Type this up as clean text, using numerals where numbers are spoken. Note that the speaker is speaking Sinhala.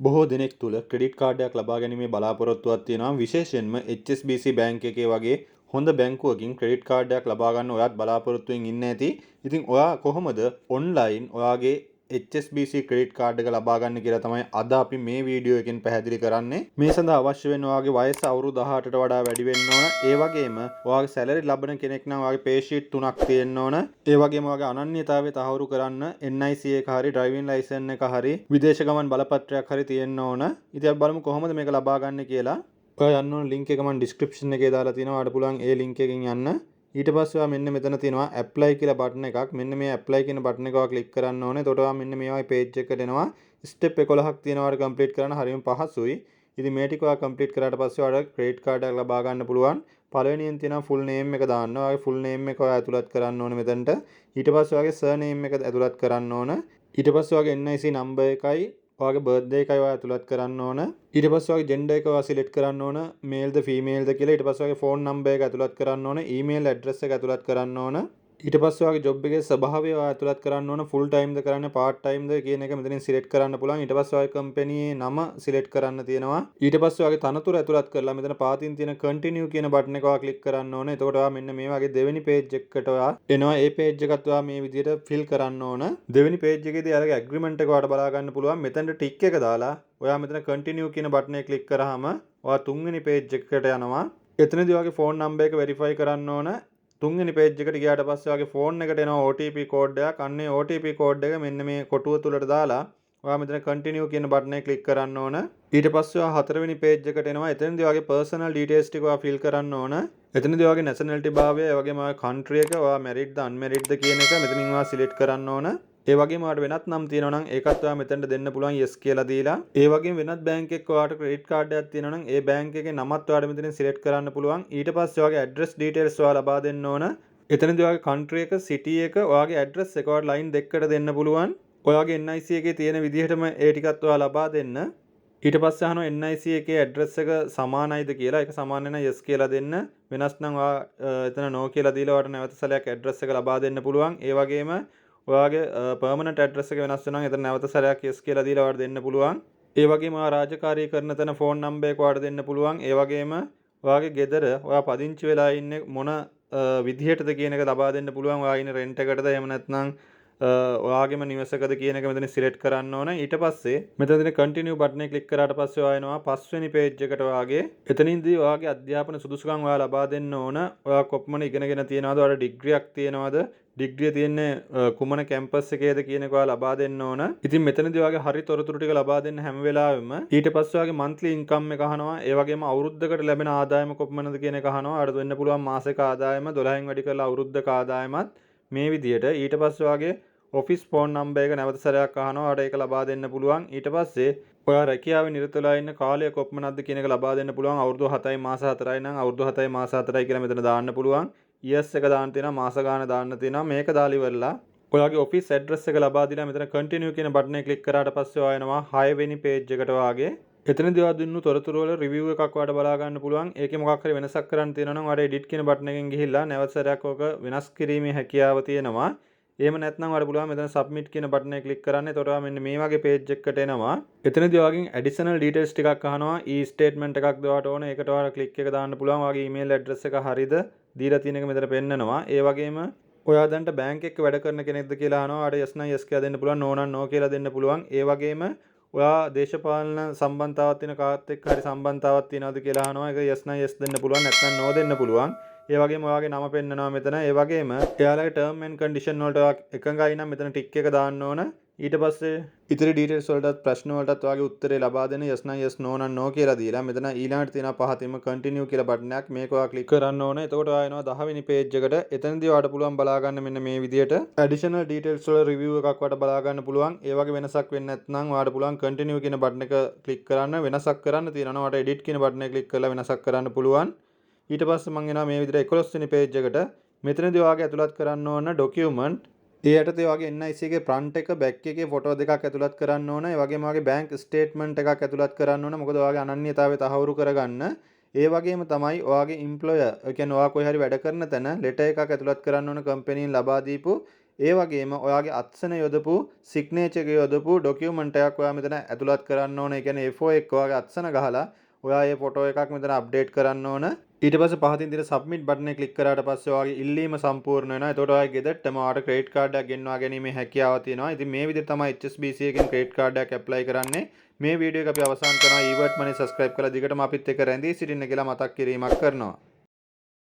බොහෝ දෙනෙක් තුළ ක්‍රෙඩිට් කාඩයක් ලබා ගැනීමේ බලාපොරොත්තුවක් තියෙනවා. විශේෂයෙන්ම HSBC බැංක් එකේ වගේ හොඳ බැංකුවකින් ක්‍රෙඩිට් කාඩයක් ලබා ගන්න ඔයත් බලාපොරොත්තුෙන් ඉන්න ඇති. ඉතින් ඔයා කොහොමද ඔන්ලයින් ඔයාගේ HSBC ක්‍රෙඩිට් කාඩ් එක ලබා ගන්න කියලා තමයි අද අපි මේ වීඩියෝ එකෙන් පැහැදිලි කරන්නේ. මේ සඳහා අවශ්‍ය වෙන ඔයාගේ වයස අවුරුදු 18ට වඩා වැඩි වෙන්න ඕන. ඒ වගේම ඔයාගේ සැලරි ලබන කෙනෙක් නම් ඔයාගේ පේ ෂීට් 3ක් තියෙන්න ඕන. ඒ වගේම ඔයාගේ අනන්‍යතාවය තහවුරු කරන්න NIC එක හරි ඩ්‍රයිවිං ලයිසන් එක හරි විදේශ ගමන් බලපත්‍රයක් හරි තියෙන්න ඕන. ඉතින් අපි බලමු කොහොමද මේක ලබා ගන්න කියලා. ඔයා යන්න ඕන ලින්ක් එක මම ඩිස්ක්‍රිප්ෂන් එකේ දාලා තියෙනවා. ඔයාලට පුළුවන් ඒ ලින්ක් එකෙන් යන්න. ඊට පස්සේ ඔයා මෙන්න මෙතන තියෙනවා apply කියලා බටන් එකක්. මෙන්න මේ apply කියන බටන් එක ඔයා ක්ලික් කරන්න ඕනේ. එතකොට ඔයා මෙන්න මේ වගේ page එකකට එනවා. step 11ක් තියෙනවා ඔයාලට complete කරන්න. හරියම පහසුයි. ඉතින් මේ ටික ඔයා complete කරාට පස්සේ ඔයාලට credit card එකක් ලබා ගන්න පුළුවන්. පළවෙනියෙන් තියෙනවා full name එක දාන්න. ඔයාගේ full name එක ඔයා ඇතුළත් කරන්න ඕනේ මෙතනට. ඊට පස්සේ ඔයාගේ surname එක ඇතුළත් කරන්න ඕන. ඊට පස්සේ ඔයාගේ NIC number එකයි ඔයාගේ බර්ත්ඩේ එකයි ඔයා ඇතුළත් කරන්න ඕන. ඊට පස්සේ ඔයාගේ ජෙන්ඩර් එක ඔයා සිලෙක්ට් කරන්න ඕන. මේල්ද ෆීමේල්ද කියලා. ඊට පස්සේ ඔයාගේ ෆෝන් නම්බර් එක ඇතුළත් කරන්න ඕන. ඊමේල් ඇඩ්‍රස් එක ඇතුළත් කරන්න ඕන. ඊට පස්සේ ඔයාගේ ජොබ් එකේ ස්වභාවය ඔයා ඇතුළත් කරන්න ඕන. ෆුල් ටයිම්ද කරන්නේ පාර්ට් ටයිම්ද කියන එක මෙතනින් සිලෙක්ට් කරන්න පුළුවන්. ඊට පස්සේ ඔයාගේ කම්පැනියේ නම සිලෙක්ට් කරන්න තියෙනවා. ඊට පස්සේ ඔයාගේ තනතුර ඇතුළත් කරලා මෙතන පාතින් තියෙන කන්ටිනියු කියන බටන් එක ඔයා ක්ලික් කරන්න ඕන. එතකොට ඔයා මෙන්න මේ වගේ දෙවෙනි පේජ් එකකට ඔයා එනවා. ඒ පේජ් එකත් ඔයා මේ විදිහට ෆිල් කරන්න ඕන. දෙවෙනි පේජ් එකේදී අරගේ ඇග්‍රීමන්ට් එක ඔයාලට බලා ගන්න පුළුවන්. මෙතනට ටික් එක දාලා ඔයා මෙතන කන්ටිනියු කියන බටන් එක ක්ලික් කරාම ඔයා තුන්වෙනි පේජ් එකකට යනවා. එතනදී ඔයාගේ ෆෝන් නම්බර් එක වෙරිෆයි කරන්න ඕන. තුන්වෙනි පේජ් එකට ගියාට පස්සේ ඔයාගේ ෆෝන් එකට එනවා OTP කෝඩ් එකක්. අන්නේ OTP කෝඩ් එක මෙන්න මේ කොටුව තුලට දාලා ඔයා මෙතන කන්ටිනියු කියන බටන් එක ක්ලික් කරන්න ඕන. ඊට පස්සේ ඔයා හතරවෙනි පේජ් එකට එනවා. එතනදී ඔයාගේ පර්සනල් ඩීටේල්ස් ටික ඔයා ෆිල් කරන්න ඕන. එතනදී ඔයාගේ නැෂනැලිටි භාවය, ඒ වගේම ඔයාගේ කන්ට්‍රි එක, ඔයා මැරිඩ්ද අන්මැරිඩ්ද කියන එක මෙතනින් ඔයා සිලෙක්ට් කරන්න ඕන. ඒ වගේම ඔයාලට වෙනත් නම් තියෙනවා නම් ඒකත් ඔයා මෙතනට දෙන්න පුළුවන් yes කියලා දීලා. ඒ වගේම වෙනත් බැංක් එකක ඔයාලට ක්‍රෙඩිට් කාඩ් එකක් තියෙනවා නම් ඒ බැංක් එකේ නමත් ඔයාලට මෙතනින් සිලෙක්ට් කරන්න පුළුවන්. ඊට පස්සේ ඔයාගේ ඇඩ්‍රස් ඩීටේල්ස් ඔයා ලබා දෙන්න ඕන. එතනදී ඔයාගේ කන්ට්‍රි එක, සිටි එක, ඔයාගේ ඇඩ්‍රස් එක ඔයාලට ලයින් දෙකකට දෙන්න පුළුවන්. ඔයාගේ NIC එකේ තියෙන විදිහටම ඒ ටිකත් ඔයා ලබා දෙන්න. ඊට පස්සේ අහනවා NIC එකේ ඇඩ්‍රස් එක සමානයිද කියලා. ඒක සමාන නම් yes කියලා දෙන්න. වෙනස් නම් ඔයා එතන no කියලා දීලා ඔයාලට නැවත සැරයක් ඇඩ්‍රස් එක ලබා දෙන්න පුළුවන්. ඒ වගේම ඔයාගේ පර්මනන්ට් ඇඩ්‍රස් එක වෙනස් වෙනවා නම් එතන නැවත සැරයක් yes කියලා දීලා ඔයාලට දෙන්න පුළුවන්. ඒ වගේම ඔයා රාජකාරී කරන තැන ෆෝන් නම්බර් එක ඔයාලට දෙන්න පුළුවන්. ඒ වගේම ඔයාගේ ගෙදර ඔයා පදිංචි වෙලා ඉන්නේ මොන විදිහටද කියන එක ලබා දෙන්න පුළුවන්. ඔයා ඉන්නේ රෙන්ට් එකටද එහෙම නැත්නම් ඔයාගේම නිවසකද කියන එක මෙතන සිලෙක්ට් කරන්න ඕන. ඊට පස්සේ මෙතන තියෙන කන්ටිනියු බටන් එක ක්ලික් කරාට පස්සේ ඔයා එනවා පස්වෙනි පේජ් එකට ඔයාගේ. එතනින්දී ඔයාගේ අධ්‍යාපන සුදුසුකම් ඔයා ලබා දෙන්න ඕන. ඔයා කොපමණ ඉගෙනගෙන තියනවද? ඔයාලට ඩිග්‍රියක් තියනවද? ඩිග්‍රිය තියෙන්නේ කුමන කැම්පස් එකේද කියන එක ඔයා ලබා දෙන්න ඕන. ඉතින් මෙතනදී ඔයාගේ හරි තොරතුරු ටික ලබා දෙන්න හැම වෙලාවෙම. ඊට පස්සේ ඔයාගේ මන්ත්ලි ඉන්කම් එක අහනවා. ඒ වගේම අවුරුද්දකට ලැබෙන ආදායම කොපමණද කියන එක අහනවා. ඔයාලට වෙන්න පුළුවන් මාසික ආදායම 12න් වැඩි කරලා අවුරුද්දක ආදායමත් මේ විදිහට. ඊට පස්සේ ඔයාගේ ඔෆිස් ෆෝන් නම්බර් එක නැවත සැරයක් අහනවා. ඔයාලට ඒක ලබා දෙන්න පුළුවන්. ඊට පස්සේ ඔයා රැකියාවේ නිරත වෙලා ඉන්න කාලය කොපමණක්ද කියන එක ලබා දෙන්න පුළුවන්. අවුරුදු 7යි මාස 4යි නම් අවුරුදු 7යි මාස 4යි කියලා මෙතන දාන්න පුළුවන්. years එක දාන්න තියෙනවා, මාස ගාන දාන්න තියෙනවා. මේක දාලා ඉවරලා ඔයාගේ ඔෆිස් ඇඩ්‍රස් එක ලබා දීලා මෙතන කන්ටිනියු කියන බටන් එක ක්ලික් කරාට පස්සේ ඔයා එනවා 6 වෙනි පේජ් එකට වාගේ. එතනදී ඔයා දුන්නු තොරතුරු වල රිවිව් එකක් ඔයාලට බලා ගන්න පුළුවන්. ඒකේ මොකක් හරි වෙනසක් කරන්න තියෙනවා නම් ඔයාලට edit කියන බටන් එකෙන් ගිහිල්ලා නැවත සැරයක් ඕක වෙනස් කිරීමේ හැකියාව තියෙනවා. එහෙම නැත්නම් ඔයාලට පුළුවන් මෙතන submit කියන බටන් එක ක්ලික් කරන්න. එතකොට ඔයා මෙන්න මේ වගේ page එකකට එනවා. එතනදී ඔයාගෙන් additional details ටිකක් අහනවා. e-statement එකක්ද ඔයාලට ඕන. ඒකට ඔයාලා click එක දාන්න පුළුවන්. ඔයාගේ email address එක හරියද දීලා තියෙන එක මෙතන පෙන්නනවා. ඒ වගේම ඔයා දැන්ට බැංක් එකක වැඩ කරන කෙනෙක්ද කියලා අහනවා. ඔයාලට yes නම් yes කියලා දෙන්න පුළුවන්. no නම් no කියලා දෙන්න පුළුවන්. ඒ වගේම ඔයා දේශපාලන සම්බන්ධතාවක් තියෙන කාත් එක්ක හරි සම්බන්ධතාවක් තියනවද කියලා අහනවා. ඒක yes නම් yes දෙන්න පුළුවන්. නැත්නම් no දෙන්න පුළුවන්. ඒ වගේම ඔයාගේ නම පෙන්නනවා මෙතන. ඒ වගේම එයාලගේ term and condition වලට ඔයා එකඟයි නම් මෙතන ටික් එක දාන්න ඕන. ඊට පස්සේ ඉතිරි details වලටත් ප්‍රශ්න වලටත් ඔයාගේ උත්තරේ ලබා දෙන yes නම් yes no නම් no කියලා දීලා මෙතන ඊළඟට තියෙන පහතින්ම continue කියලා බටන් එකක් මේක ඔයා ක්ලික් කරන්න ඕන. එතකොට ඔයා එනවා 10 වෙනි page එකට. එතනදී ඔයාට පුළුවන් බලා ගන්න මෙන්න මේ විදියට additional details වල review එකක් ඔයාට බලා ගන්න පුළුවන්. ඒ වගේ වෙනසක් වෙන්නේ නැත්නම් ඔයාට පුළුවන් continue කියන බටන් එක ක්ලික් කරන්න. වෙනසක් කරන්න තියෙනවා ඔයාට edit කියන බටන් එක ක්ලික් කරලා වෙනසක් කරන්න පුළුවන්. ඊට පස්සේ මම එනවා මේ විදිහට 11 වෙනි page එකට. මෙතනදී ඔයාගේ ඇතුළත් කරන්න ඕන document. ඒ යටතේ ඔයාගේ NIC එකේ front එක back එකේ ෆොටෝ දෙකක් ඇතුළත් කරන්න ඕන. ඒ වගේම ඔයාගේ bank statement එකක් ඇතුළත් කරන්න ඕන. මොකද ඔයාගේ අනන්‍යතාවය තහවුරු කරගන්න. ඒ වගේම තමයි ඔයාගේ employer, ඒ කියන්නේ ඔයා කොහේ හරි වැඩ කරන තැන letter එකක් ඇතුළත් කරන්න ඕන කම්පැනිෙන් ලබා දීපු. ඒ වගේම ඔයාගේ අත්සන යොදපු සිග්නේචර් එක යොදපු ඩොකියුමන්ට් එකක් ඔයා මෙතන ඇතුළත් කරන්න ඕන. ඒ කියන්නේ A4 එක ඔයාගේ අත්සන ගහලා ඔයා මේ ෆොටෝ එකක් මෙතන අප්ඩේට් කරන්න ඕන. ඊට පස්සේ පහතින් තියෙන සබ්මිට් බටන් එක ක්ලික් කරාට පස්සේ ඔයාගේ ඉල්ලීම සම්පූර්ණ වෙනවා. එතකොට ඔයාගේ ගෙදරටම ඔයාට ක්‍රෙඩිට් කාඩ් එකක් ගෙන්වා ගැනීමේ හැකියාව තියෙනවා. ඉතින් මේ විදිහට තමයි HSBC එකෙන් ක්‍රෙඩිට් කාඩ් එකක් ඇප්ලයි කරන්නේ. මේ වීඩියෝ එක අපි අවසන් කරනවා. ඊවර්ට් මනි සබ්ස්ක්‍රයිබ් කරලා දිගටම අපිත් එක්ක රැඳී සිටින්න කියලා මතක් කිරීමක් කරනවා.